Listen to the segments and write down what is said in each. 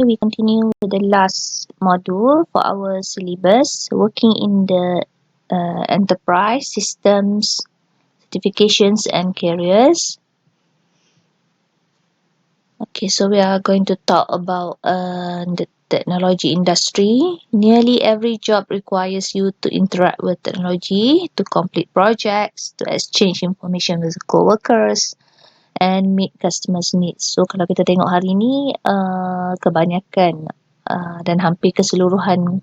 We continue with the last module for our syllabus, working in the enterprise systems, certifications and careers. Okay, so we are going to talk about the technology industry. Nearly every job requires you to interact with technology, to complete projects, to exchange information with co-workers and meet customers' needs. So kalau kita tengok hari ni, kebanyakan dan hampir keseluruhan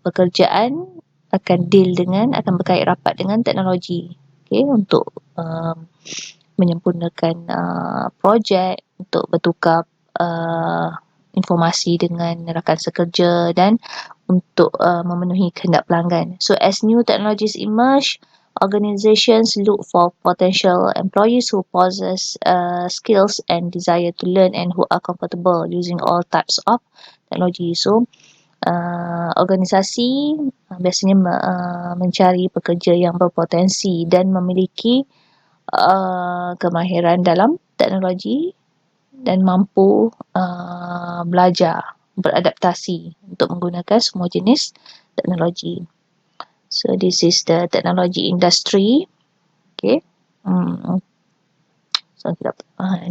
pekerjaan akan berkait rapat dengan teknologi. Okay, untuk menyempurnakan projek, untuk bertukar informasi dengan rakan sekerja dan untuk memenuhi kehendak pelanggan. So as new technologies emerge, organizations look for potential employees who possess skills and desire to learn and who are comfortable using all types of technology. So organisasi biasanya mencari pekerja yang berpotensi dan memiliki kemahiran dalam teknologi dan mampu belajar, beradaptasi untuk menggunakan semua jenis teknologi. So this is the technology industry. Okay. So kita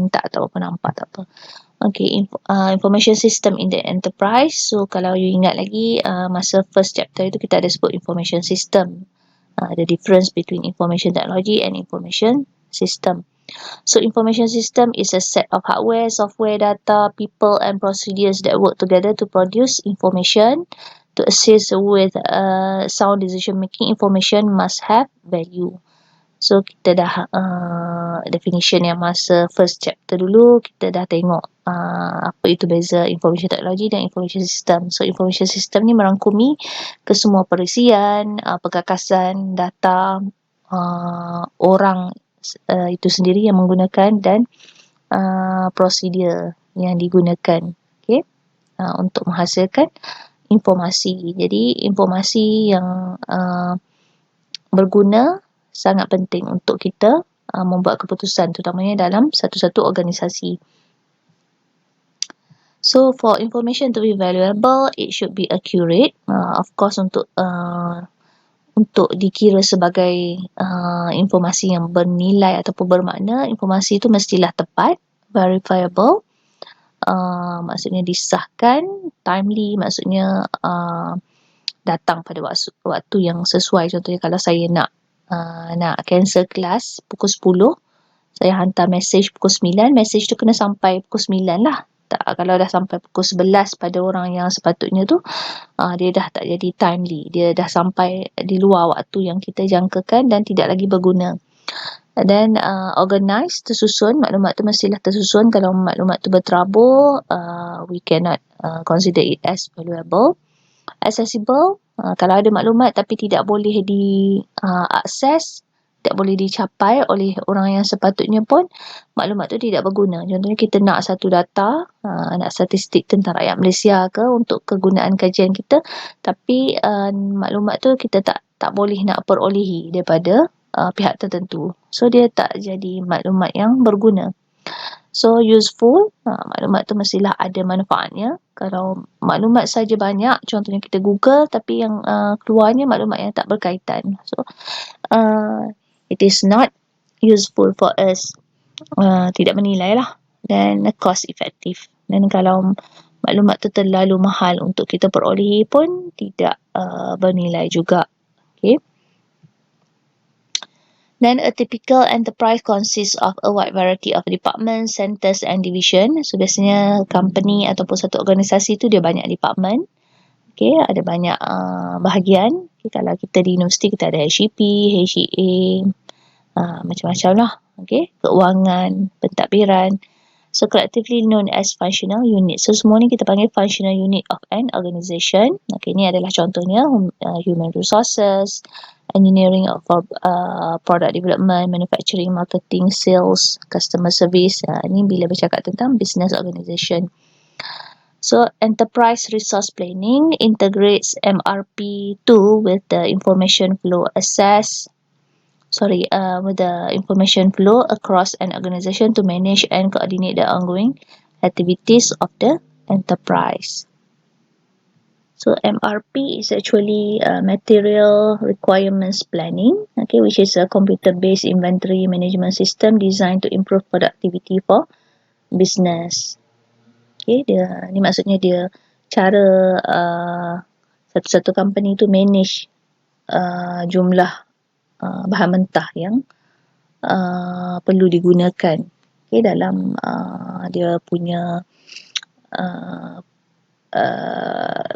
tak apa nampak tak apa. Okay, information system in the enterprise. So kalau you ingat lagi masa first chapter itu kita ada sebut information system. The difference between information technology and information system. So information system is a set of hardware, software, data, people and procedures that work together to produce information. To assist with sound decision making, information must have value. So kita dah definition yang masa first chapter dulu, kita dah tengok apa itu beza information technology dan information system. So information system ni merangkumi kesemua perisian, perkakasan, data, orang itu sendiri yang menggunakan dan prosedur yang digunakan, okay, untuk menghasilkan informasi. Jadi informasi yang berguna sangat penting untuk kita membuat keputusan, terutamanya dalam satu-satu organisasi. So for information to be valuable, it should be accurate. Of course untuk dikira sebagai informasi yang bernilai ataupun bermakna, informasi itu mestilah tepat, verifiable, maksudnya disahkan, timely, maksudnya datang pada waktu yang sesuai. Contohnya kalau saya nak cancel kelas pukul 10, saya hantar mesej pukul 9, mesej tu kena sampai pukul 9 lah. Kalau dah sampai pukul 11 pada orang yang sepatutnya tu, dia dah tak jadi timely, dia dah sampai di luar waktu yang kita jangkakan dan tidak lagi berguna. Dan organize, tersusun, maklumat tu mestilah tersusun. Kalau maklumat tu berterabur, we cannot consider it as valuable. Accessible, kalau ada maklumat tapi tidak boleh diakses, tidak boleh dicapai oleh orang yang sepatutnya pun, maklumat tu tidak berguna. Contohnya kita nak satu data, nak statistik tentang rakyat Malaysia ke untuk kegunaan kajian kita, tapi maklumat tu kita tak boleh nak perolehi daripada pihak tertentu. So dia tak jadi maklumat yang berguna. So useful, maklumat tu mestilah ada manfaatnya. Kalau maklumat saja banyak, contohnya kita Google tapi yang keluarnya maklumat yang tak berkaitan, so it is not useful for us, tidak bernilai lah, dan cost effective. Dan kalau maklumat tu terlalu mahal untuk kita perolehi pun tidak bernilai juga. Okay. Then a typical enterprise consists of a wide variety of departments, centers and division. So biasanya company ataupun satu organisasi tu dia banyak department. Okay, ada banyak bahagian. Okay, kalau kita di universiti kita ada HEP, HEA, macam-macam lah. Okay, keuangan, pentadbiran. So collectively known as functional unit. So semua ni kita panggil functional unit of an organisation. Okay, ni adalah contohnya human resources, engineering for product development, manufacturing, marketing, sales, customer service. Ini bila bercakap tentang business organisation. So enterprise resource planning integrates MRP2 with the information flow with the information flow across an organisation to manage and coordinate the ongoing activities of the enterprise. So MRP is actually material requirements planning, okay, which is a computer-based inventory management system designed to improve productivity for business. Okay, ni maksudnya dia cara satu-satu company tu manage jumlah bahan mentah yang perlu digunakan, okay, dalam dia punya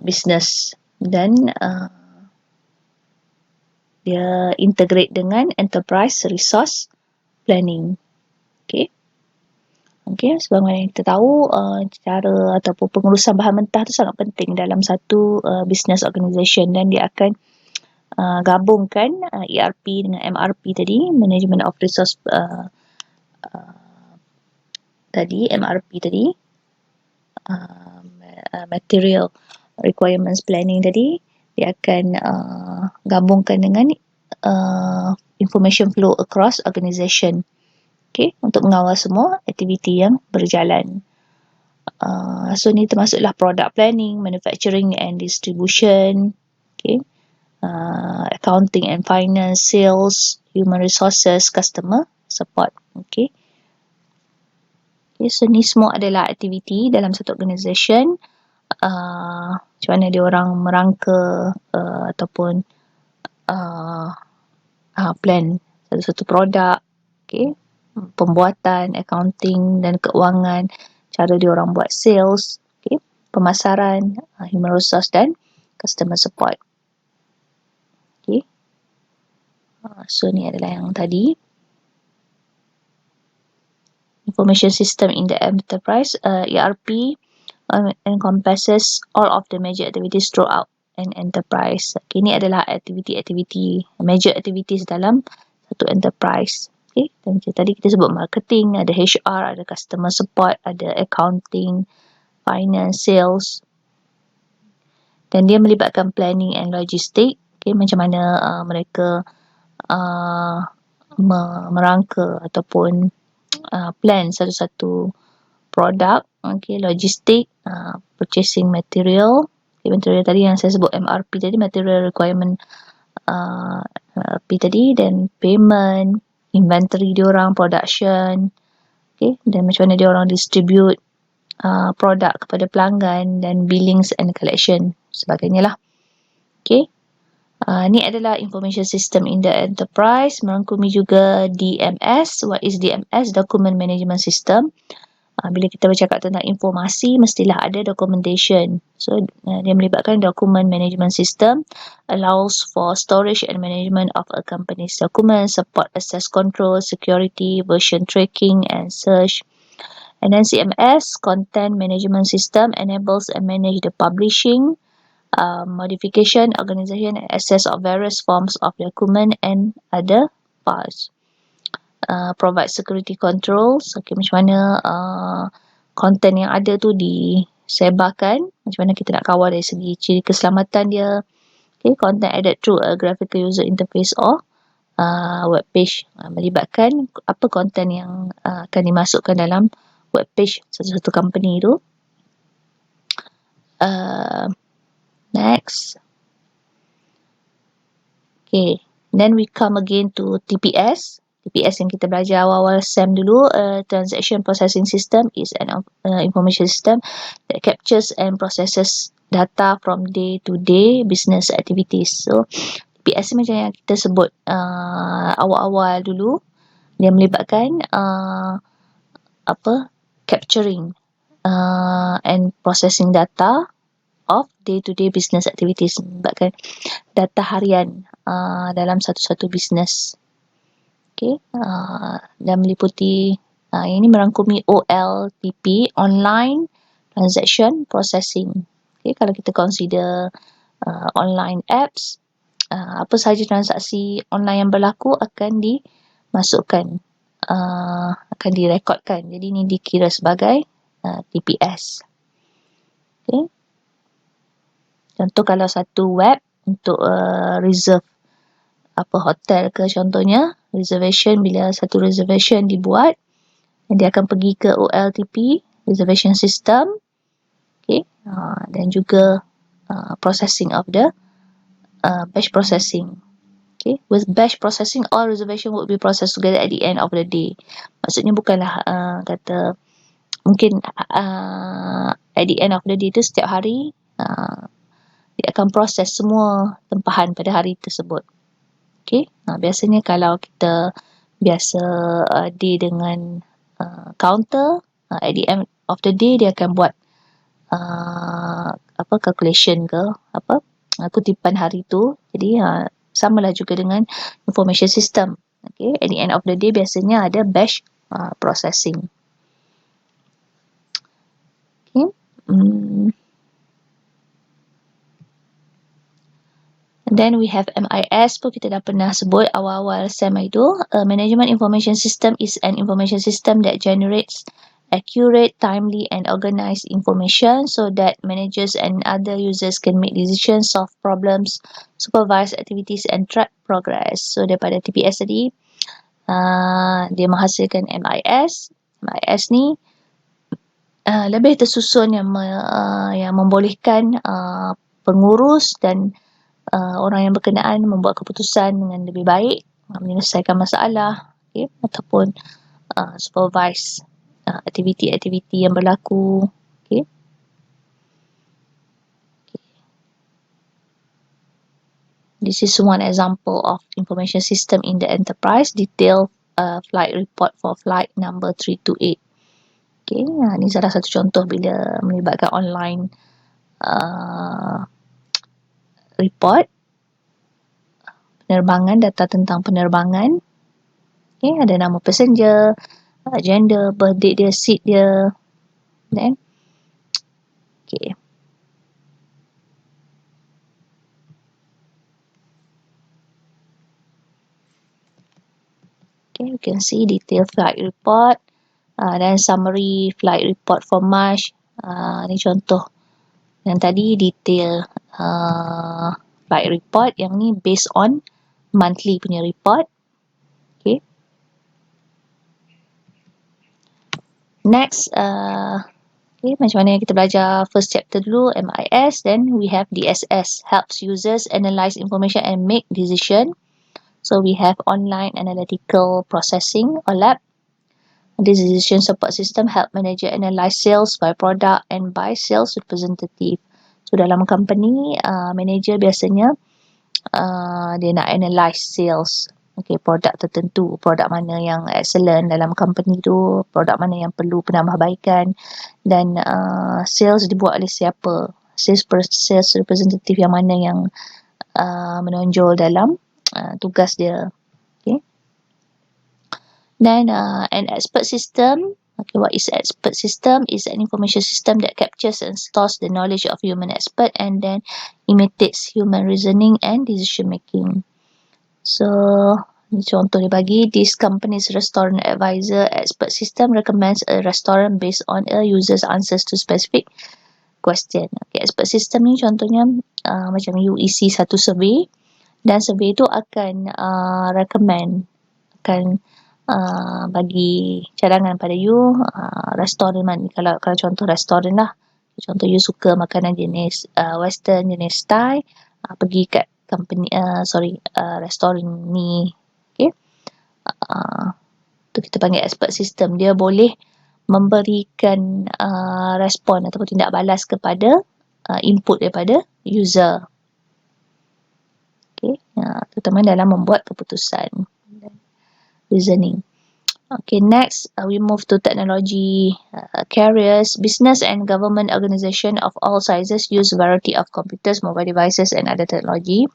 business, dan dia integrate dengan enterprise resource planning. Okay. Okay, sebagaimana kita tahu, cara ataupun pengurusan bahan mentah tu sangat penting dalam satu business organisation, dan dia akan gabungkan ERP dengan MRP tadi, Management of Resource tadi, MRP tadi, Material Requirements Planning tadi, dia akan gabungkan dengan Information Flow across organisation. Okay, untuk mengawal semua aktiviti yang berjalan. So ni termasuklah product planning, manufacturing and distribution, okay, accounting and finance, sales, human resources, customer support. Okay. Okay, so ni semua adalah aktiviti dalam satu organisation. Macam mana dia orang merangka ataupun plan satu-satu produk, okay, pembuatan, accounting dan keuangan, cara dia orang buat sales, okay, pemasaran, human resource dan customer support. Okay. So ni adalah yang tadi. Information system in the enterprise, ERP encompasses all of the major activities throughout an enterprise. Okay, ini adalah aktiviti-aktiviti, major activities dalam satu enterprise. Okay, dan tadi kita sebut marketing, ada HR, ada customer support, ada accounting, finance, sales, dan dia melibatkan planning and logistik. Okay, macam mana mereka merangka ataupun plan satu-satu produk, okay, logistik, purchasing material, okay, material tadi yang saya sebut MRP tadi, material requirement P tadi, dan payment, inventory diorang, production, okay, dan macam mana diorang distribute produk kepada pelanggan, dan billings and collection sebagainya lah. Okay. Ni adalah information system in the enterprise, merangkumi juga DMS. What is DMS? Document Management System. Bila kita bercakap tentang informasi, mestilah ada documentation. So, dia melibatkan document management system, allows for storage and management of a company's documents, support access control, security, version tracking and search. And then CMS, content management system, enables and manage the publishing, modification, organization and access of various forms of document and other files. Provide security controls, okay, macam mana konten yang ada tu disebarkan, macam mana kita nak kawal dari segi ciri keselamatan dia. Okay, content added through a graphical user interface or web page, melibatkan apa konten yang akan dimasukkan dalam web page satu-satu company tu. Next. Okay, then we come again to TPS. TPS yang kita belajar awal-awal SEM dulu, Transaction Processing System is an information system that captures and processes data from day-to-day business activities. So, TPS ni macam yang kita sebut awal-awal dulu, dia melibatkan capturing and processing data of day-to-day business activities, melibatkan data harian dalam satu-satu business. Okay, dan meliputi ini merangkumi OLTP, Online Transaction Processing. Okay, kalau kita consider online apps, apa sahaja transaksi online yang berlaku akan dimasukkan, akan direkodkan. Jadi ini dikira sebagai TPS. Okay. Contoh kalau satu web untuk reserve hotel ke contohnya, reservation, bila satu reservation dibuat, dia akan pergi ke OLTP, reservation system. Okay, dan juga processing of the batch processing. Okay, with batch processing, all reservation would be processed together at the end of the day. Maksudnya bukanlah kata mungkin at the end of the day tu setiap hari dia akan proses semua tempahan pada hari tersebut. Okay, biasanya kalau kita biasa day dengan counter, at the end of the day dia akan buat calculation ke kutipan hari tu. Jadi samalah juga dengan information system. Okay, at the end of the day biasanya ada batch processing. Okay. And then we have MIS pun kita dah pernah sebut awal-awal SEM itu. Management Information System is an information system that generates accurate, timely and organized information so that managers and other users can make decisions, solve problems, supervise activities and track progress. So daripada TPS tadi, dia menghasilkan MIS. MIS ni lebih tersusun yang membolehkan pengurus dan orang yang berkenaan membuat keputusan dengan lebih baik, menyelesaikan masalah, okay, ataupun supervise aktiviti-aktiviti yang berlaku. Okay. This is one example of information system in the enterprise. Detailed flight report for flight number 328. Okay, ini salah satu contoh bila melibatkan online report penerbangan, data tentang penerbangan. Okay, ada nama passenger, gender, birth date dia, seat dia, then okay. Okay, you can see detailed flight report dan summary flight report for March. Ni contoh. Yang tadi detail flight report, yang ni based on monthly punya report. Okay. Next, okay, macam mana kita belajar first chapter dulu, MIS. Then we have DSS, helps users analyze information and make decision. So we have online analytical processing or lab. This decision support system help manager analyze sales by product and by sales representative. So dalam company, manager biasanya dia nak analyze sales. Okay, produk tertentu, produk mana yang excellent dalam company tu, produk mana yang perlu penambahbaikan, dan sales dibuat oleh siapa, sales representative yang mana yang menonjol dalam tugas dia. Okay. Then an expert system. Okay, what is expert system? Is an information system that captures and stores the knowledge of human expert and then imitates human reasoning and decision making. So, ni contoh dia bagi, this company's restaurant advisor expert system recommends a restaurant based on a user's answers to specific question. Okay, expert system ni contohnya macam UEC satu survey, dan survey tu akan recommend, akan bagi cadangan pada you restoran mana. Kalau contoh restoran lah, contoh you suka makanan jenis western, jenis Thai, pergi kat company restoran ni. Okay, tu kita panggil expert system. Dia boleh memberikan respon ataupun tindak balas kepada input daripada user. Okay, terutama dalam membuat keputusan, reasoning. Okay, next we move to technology carriers. Business and government organization of all sizes use variety of computers, mobile devices and other technology.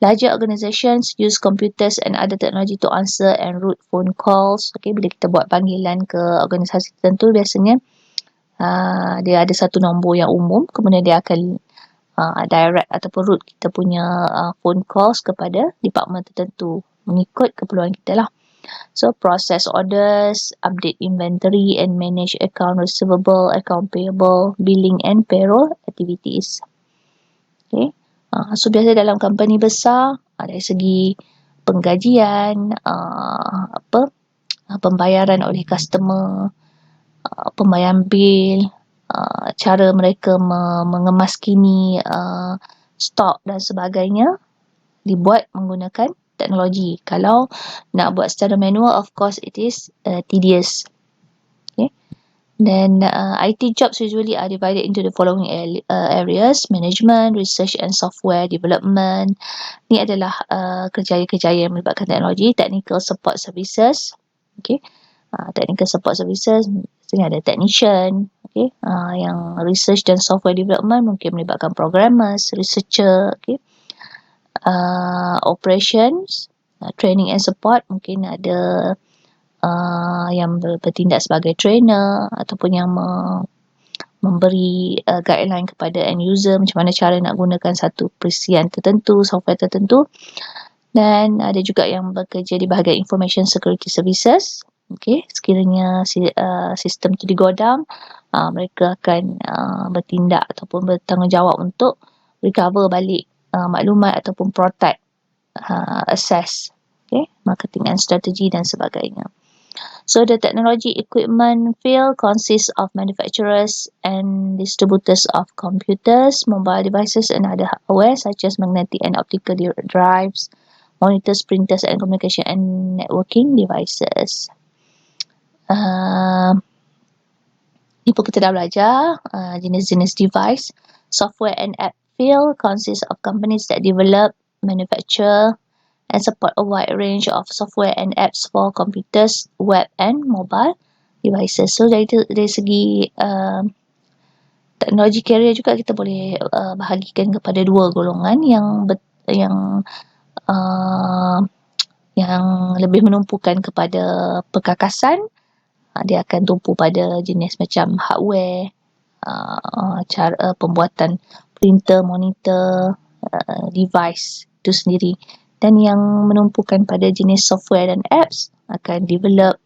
Larger organizations use computers and other technology to answer and route phone calls. Okay, bila kita buat panggilan ke organisasi tertentu, biasanya dia ada satu nombor yang umum, kemudian dia akan direct ataupun route kita punya phone calls kepada department tertentu mengikut keperluan kita lah. So, process orders, update inventory and manage account receivable, account payable, billing and payroll activities. Okay. So, biasa dalam company besar, dari segi penggajian, pembayaran oleh customer, pembayaran bil, cara mereka mengemaskini stok dan sebagainya dibuat menggunakan teknologi. Kalau nak buat secara manual, of course it is tedious. Okay. Then IT jobs usually are divided into the following areas: management, research and software development. Ni adalah kerjaya-kerjaya yang melibatkan teknologi. Technical support services. Okay. Technical support services, misalnya ada technician. Okay. Yang research dan software development mungkin melibatkan programmers, researcher. Okay. Operations, training and support, mungkin ada yang bertindak sebagai trainer ataupun yang memberi guideline kepada end user macam mana cara nak gunakan satu perisian tertentu, software tertentu. Dan ada juga yang bekerja di bahagian information security services. Okay, sekiranya sistem itu digodam, mereka akan bertindak ataupun bertanggungjawab untuk recover balik maklumat ataupun protect assess, okay, marketing and strategy dan sebagainya. So the technology equipment field consists of manufacturers and distributors of computers, mobile devices and other hardware such as magnetic and optical drives, monitors, printers and communication and networking devices. Ni pun kita dah belajar jenis-jenis device. Software and app field consists of companies that develop, manufacture and support a wide range of software and apps for computers, web and mobile devices. So dari segi teknologi carrier juga kita boleh bahagikan kepada dua golongan yang lebih menumpukan kepada perkakasan. Dia akan tumpu pada jenis macam hardware, cara pembuatan printer, monitor, device itu sendiri. Dan yang menumpukan pada jenis software dan apps akan develop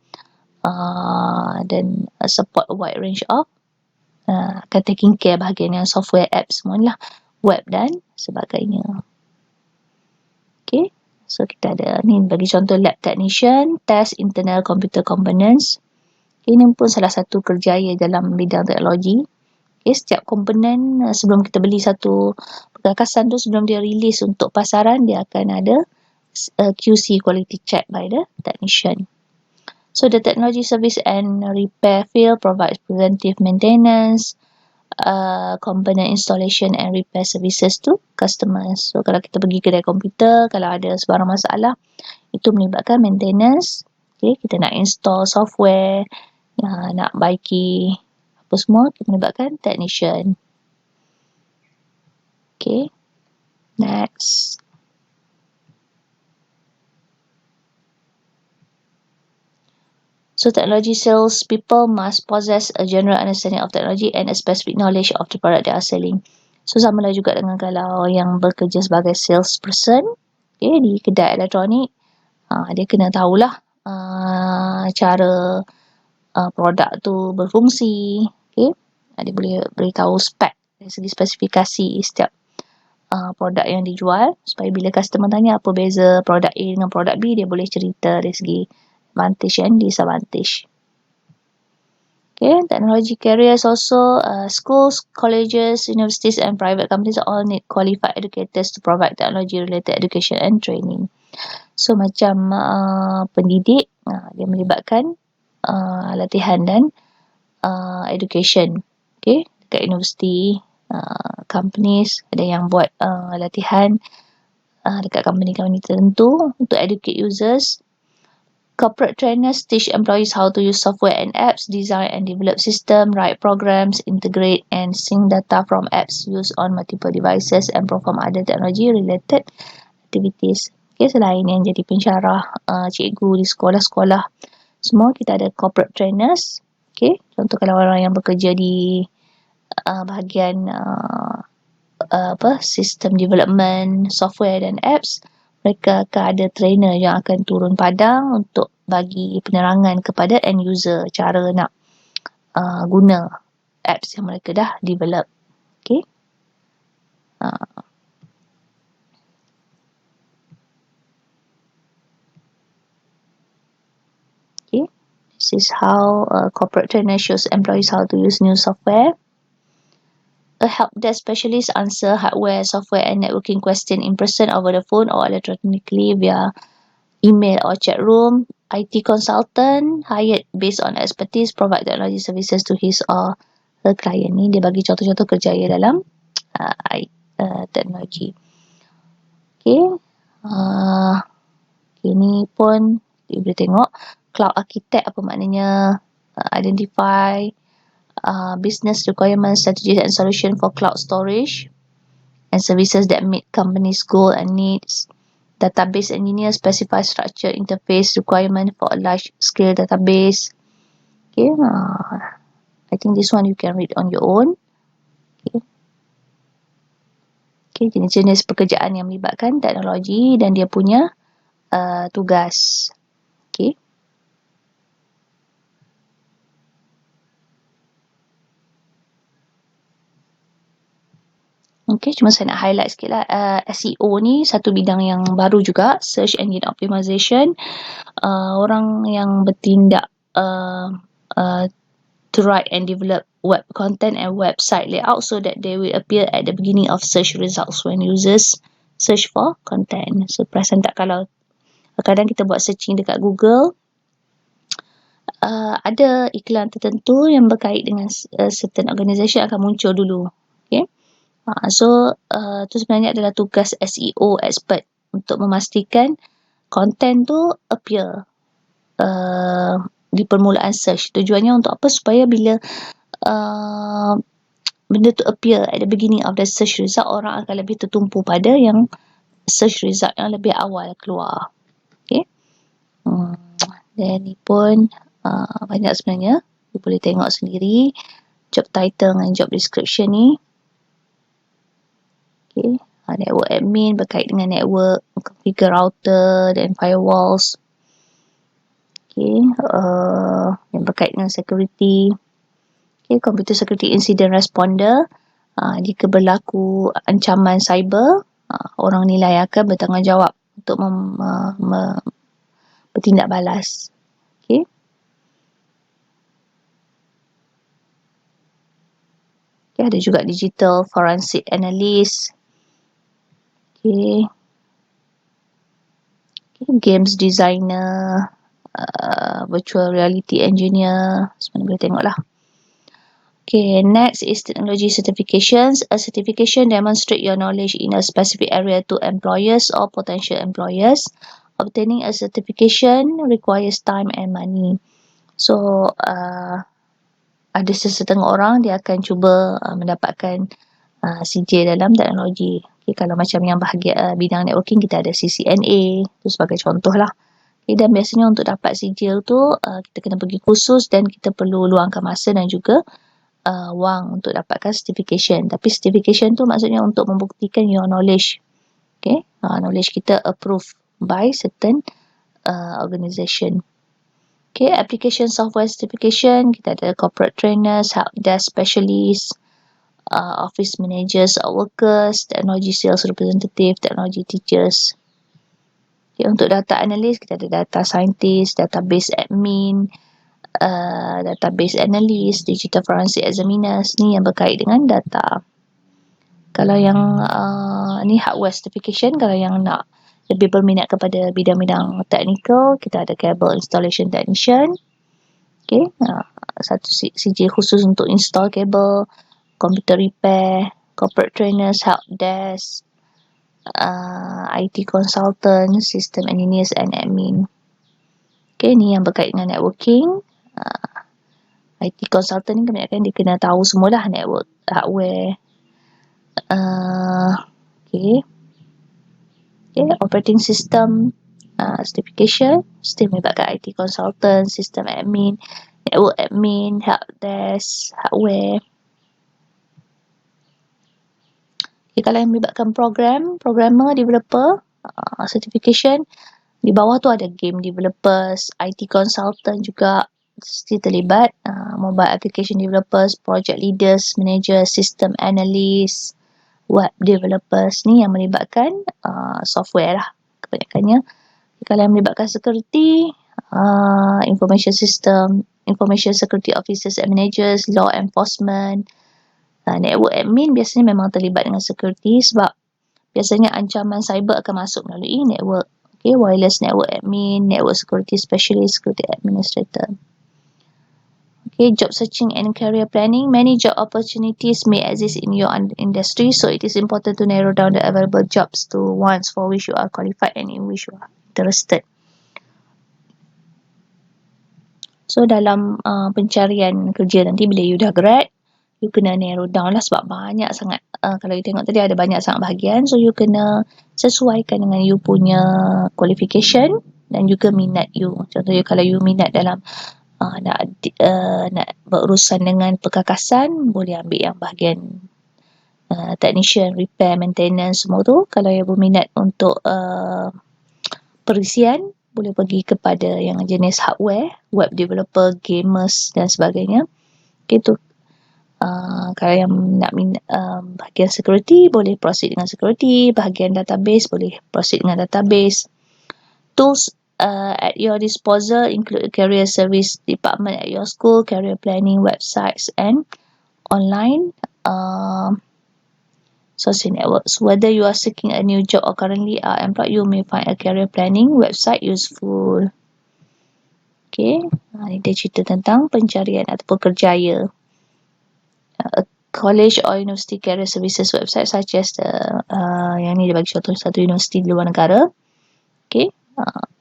dan support a wide range of akan taking care bahagian yang software, apps semuanya, web dan sebagainya. Okay, so kita ada ni bagi contoh lab technician, test internal computer components. Ini pun salah satu kerjaya dalam bidang teknologi. Okay, setiap komponen sebelum kita beli satu perkakasan tu, sebelum dia release untuk pasaran, dia akan ada QC, quality check by the technician. So the technology service and repair field provides preventive maintenance, component installation and repair services to customers. So kalau kita pergi kedai komputer, kalau ada sebarang masalah, itu melibatkan maintenance. Okay, kita nak install software, nak baiki apa semua, kita melibatkan technician. Okay, next. So technology sales people must possess a general understanding of technology and a specific knowledge of the product they are selling. So samalah juga dengan kalau yang bekerja sebagai salesperson, okay, di kedai elektronik, dia kena tahulah cara produk tu berfungsi. Okay, dia boleh beritahu spek dari segi spesifikasi setiap produk yang dijual, supaya bila customer tanya apa beza produk A dengan produk B, dia boleh cerita dari segi advantage and disadvantage. Okay, technology careers also, schools, colleges, universities and private companies all need qualified educators to provide technology related education and training. So macam pendidik, dia melibatkan latihan dan education. Okay, dekat universiti, companies ada yang buat latihan dekat company-company tertentu untuk educate users. Corporate trainers teach employees how to use software and apps, design and develop system, write programs, integrate and sync data from apps used on multiple devices and perform other technology-related activities. Okay, selain yang jadi pensyarah, cikgu di sekolah-sekolah, semua kita ada corporate trainers. Okay, contoh kalau orang yang bekerja di bahagian system development, software dan apps, mereka akan ada trainer yang akan turun padang untuk bagi penerangan kepada end user cara nak guna apps yang mereka dah develop. Okay. Okay. This is how corporate trainer shows employees how to use new software. A help desk specialist answer hardware, software and networking question in person, over the phone or electronically via email or chat room. IT consultant hired based on expertise, provide technology services to his or her client. Ni dia bagi contoh-contoh kerjaya dalam teknologi. Okay. Ini pun dia boleh tengok cloud architect apa maknanya, identify business requirements, strategies and solution for cloud storage and services that meet companies' goal and needs. Database engineer specify structure interface requirement for a large-scale database. Okay, I think this one you can read on your own. Okay, jenis-jenis pekerjaan yang melibatkan teknologi dan dia punya tugas. Okay. Okay, cuma saya nak highlight sikit lah. SEO ni satu bidang yang baru juga, Search Engine Optimization. Orang yang bertindak to write and develop web content and website layout so that they will appear at the beginning of search results when users search for content. So, perasan tak kalau kadang kita buat searching dekat Google, ada iklan tertentu yang berkait dengan certain organisation akan muncul dulu. Okay. So, tu sebenarnya adalah tugas SEO expert untuk memastikan konten tu appear di permulaan search. Tujuannya untuk apa? Supaya bila benda tu appear at the beginning of the search result, orang akan lebih tertumpu pada yang search result yang lebih awal keluar. Okay. Dan ni pun banyak sebenarnya. You boleh tengok sendiri job title dan job description ni. Okay. Network admin berkait dengan network, configure router dan firewalls. Okay. Yang berkait dengan security. Okay. Computer security incident responder. Jika berlaku ancaman cyber, orang nilai akan bertanggungjawab untuk bertindak balas. Okay. Okay. Ada juga digital forensic analyst. Okay. Games designer, virtual reality engineer, sebenarnya boleh tengok lah. Okay, next is technology certifications. A certification demonstrate your knowledge in a specific area to employers or potential employers. Obtaining a certification requires time and money. So, ada sesetengah orang dia akan cuba mendapatkan CJ dalam teknologi. Okay, kalau macam yang bahagian bidang networking, kita ada CCNA, tu sebagai contoh lah. Okay, dan biasanya untuk dapat CJ tu, kita kena pergi kursus dan kita perlu luangkan masa dan juga wang untuk dapatkan certification. Tapi certification tu maksudnya untuk membuktikan your knowledge. Okay, knowledge kita approved by certain organisation. Okay, application software certification, kita ada corporate trainers, help desk specialists, office managers or workers, technology sales representative, technology teachers. Okay, untuk data analyst, kita ada data scientist, database admin, database analyst, digital forensic examiners, ni yang berkait dengan data. Kalau yang ni hardware certification, kalau yang nak lebih berminat kepada bidang-bidang technical, kita ada cable installation technician. Okay, satu CJ khusus untuk install kabel, computer repair, corporate trainers, help desk, IT consultant, system engineers and admin. Okay, ni yang berkait dengan networking. IT consultant ni kebanyakan dia kena tahu semualah network, hardware. Okay, operating system certification, still melibatkan IT consultant, system admin, network admin, help desk, hardware. Okay, kalau yang melibatkan programmer, developer, certification, di bawah tu ada game developers, IT consultant juga mesti terlibat, mobile application developers, project leaders, manager, system analyst, web developers, ni yang melibatkan software lah kebanyakannya. Kalau yang melibatkan security, information system, information security officers and managers, law enforcement, Network admin biasanya memang terlibat dengan security sebab biasanya ancaman cyber akan masuk melalui network. Okay, wireless network admin, network security specialist, security administrator. Okay, job searching and career planning. Many job opportunities may exist in your industry, so it is important to narrow down the available jobs to ones for which you are qualified and in which you are interested. So dalam pencarian kerja nanti bila you dah grad, you kena narrow down lah sebab banyak sangat. Kalau you tengok tadi ada banyak sangat bahagian, so you kena sesuaikan dengan you punya qualification dan juga minat you. Contohnya kalau you minat dalam nak berurusan dengan perkakasan, boleh ambil yang bahagian technician, repair, maintenance semua tu. Kalau you berminat untuk perisian, boleh pergi kepada yang jenis hardware, web developer, gamers dan sebagainya. Itu kalau yang nak bahagian security, boleh proceed dengan security. Bahagian database, boleh proceed dengan database. Tools at your disposal include a career service department at your school, career planning websites and online social networks. Whether you are seeking a new job or currently are employed, you may find a career planning website useful. Okay, dia cerita tentang pencarian ataupun kerjaya. College or university career services website such as yang ni dia bagi contoh satu universiti di luar negara. Okay,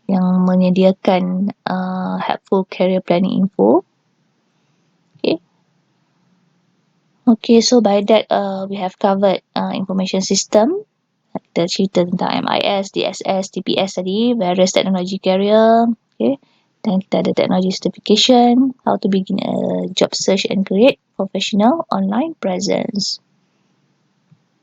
yang menyediakan helpful career planning info. Okay, so by that we have covered information system. Kita cerita tentang MIS, DSS, TPS tadi, various technology career. Okay, dan kita ada technology certification, how to begin a job search and create professional online presence.